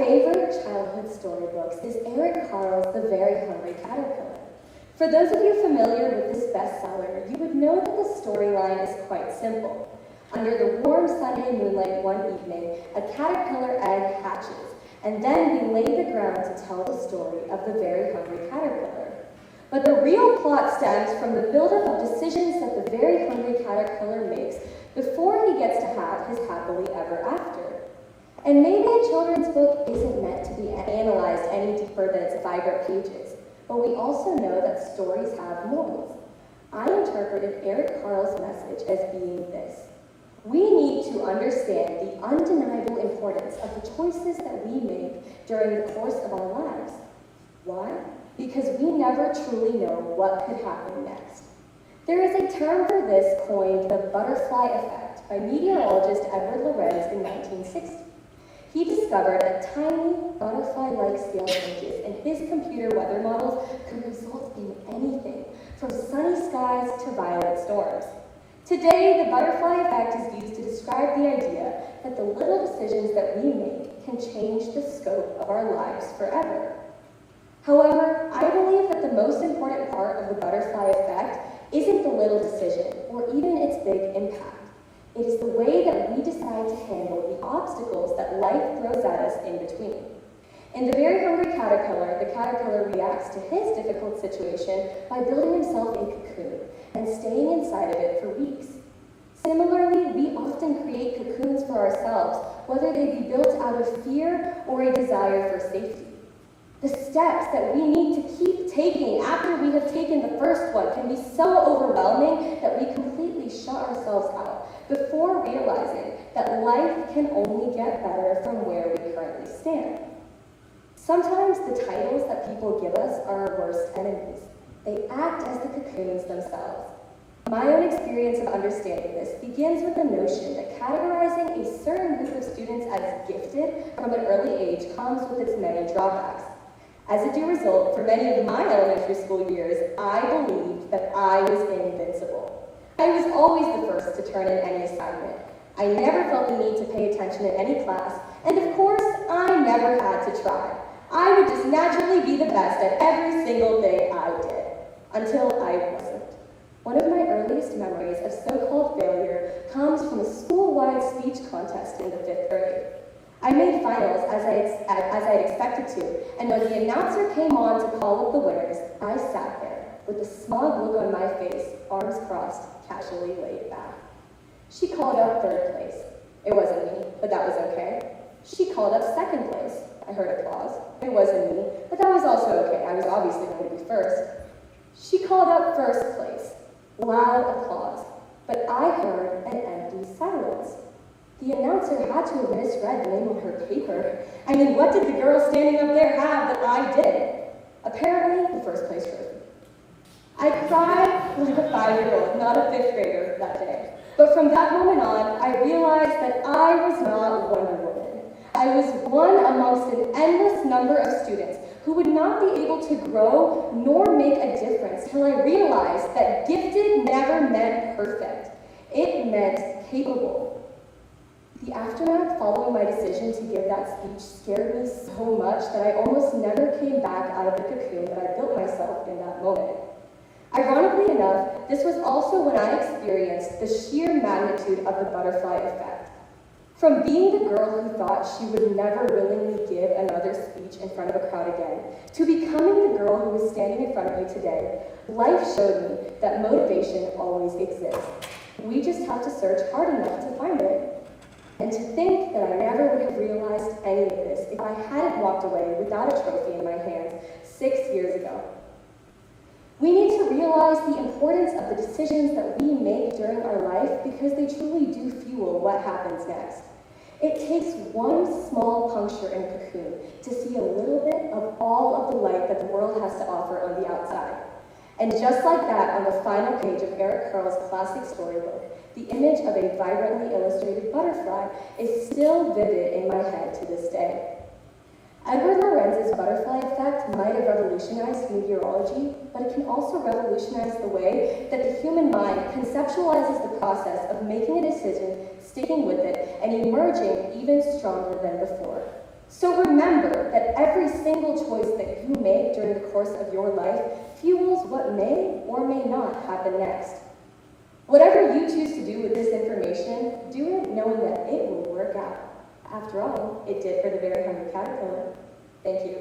favorite childhood storybooks is Eric Carle's The Very Hungry Caterpillar. For those of you familiar with this bestseller, you would know that the storyline is quite simple. Under the warm Sunday moonlight one evening, a caterpillar egg hatches, and then we lay the ground to tell the story of the very hungry caterpillar. But the real plot stems from the buildup of decisions that the very hungry caterpillar makes before he gets to have his happily ever after. And maybe a children's book isn't meant to be analyzed any deeper than its vibrant pages, but we also know that stories have morals. I interpreted Eric Carle's message as being this: we need to understand the undeniable importance of the choices that we make during the course of our lives. Why? Because we never truly know what could happen next. There is a term for this coined the butterfly effect by meteorologist Edward Lorenz in 1960. He discovered that tiny butterfly-like scale changes in his computer weather models could result in anything from sunny skies to violent storms. Today, the butterfly effect is used to describe the idea that the little decisions that we make can change the scope of our lives forever. However, I believe that the most important part of the butterfly effect isn't the little decision or even its big impact. It is the way that we decide to handle the obstacles that life throws at us in between. In The Very Hungry Caterpillar, the caterpillar reacts to his difficult situation by building himself a cocoon and staying inside of it for weeks. Similarly, we often create cocoons for ourselves, whether they be built out of fear or a desire for safety. The steps that we need to keep taking after we have taken the first one can be so overwhelming that we completely shut ourselves out before realizing that life can only get better from where we currently stand. Sometimes the titles that people give us are our worst enemies. They act as the cocoons themselves. My own experience of understanding this begins with the notion that categorizing a certain group of students as gifted from an early age comes with its many drawbacks. As a due result, for many of my elementary school years, I believed that I was invincible. I was always the first to turn in any assignment. I never felt the need to pay attention in any class, and of course, I never had to try. I would just naturally be the best at every single thing I did, until I wasn't. One of my earliest memories of so-called failure comes from a school-wide speech contest in the 5th grade. I made finals as I expected to, and when the announcer came on to call up the winners, I sat there with a smug look on my face, arms crossed, casually laid back. She called up 3rd place. It wasn't me, but that was okay. She called up 2nd place. I heard applause. It wasn't me, but that was also okay. I was obviously going to be first. She called up 1st place. Loud applause, but I heard an empty silence. The announcer had to have misread the name on her paper. I mean, what did the girl standing up there have that I didn't? Apparently, the 1st place trophy. I cried like a 5-year-old, not a 5th grader that day. But from that moment on, I realized that I was not Wonder Woman. I was one amongst an endless number of students who would not be able to grow nor make a difference till I realized that gifted never meant perfect. It meant capable. The aftermath following my decision to give that speech scared me so much that I almost never came back out of the cocoon that I built myself in that moment. Ironically enough, this was also when I experienced the sheer magnitude of the butterfly effect. From being the girl who thought she would never willingly give another speech in front of a crowd again, to becoming the girl who is standing in front of me today, life showed me that motivation always exists. We just have to search hard enough to find it. And to think that I never would have realized any of this if I hadn't walked away without a trophy in my hand 6 years ago. We need to realize the importance of the decisions that we make during our life because they truly do fuel what happens next. It takes one small puncture in a cocoon to see a little bit of all of the light that the world has to offer on the outside. And just like that, on the final page of Eric Carle's classic storybook, the image of a vibrantly illustrated butterfly is still vivid in my head to this day. Edward Lorenz's butterfly effect might have revolutionized meteorology, but it can also revolutionize the way that the human mind conceptualizes the process of making a decision, sticking with it, and emerging even stronger than before. So remember that every single choice that you make during the course of your life fuels what may or may not happen next. Whatever you choose to do with this information, do it knowing that it will work out. After all, it did for the very hungry caterpillar. Thank you.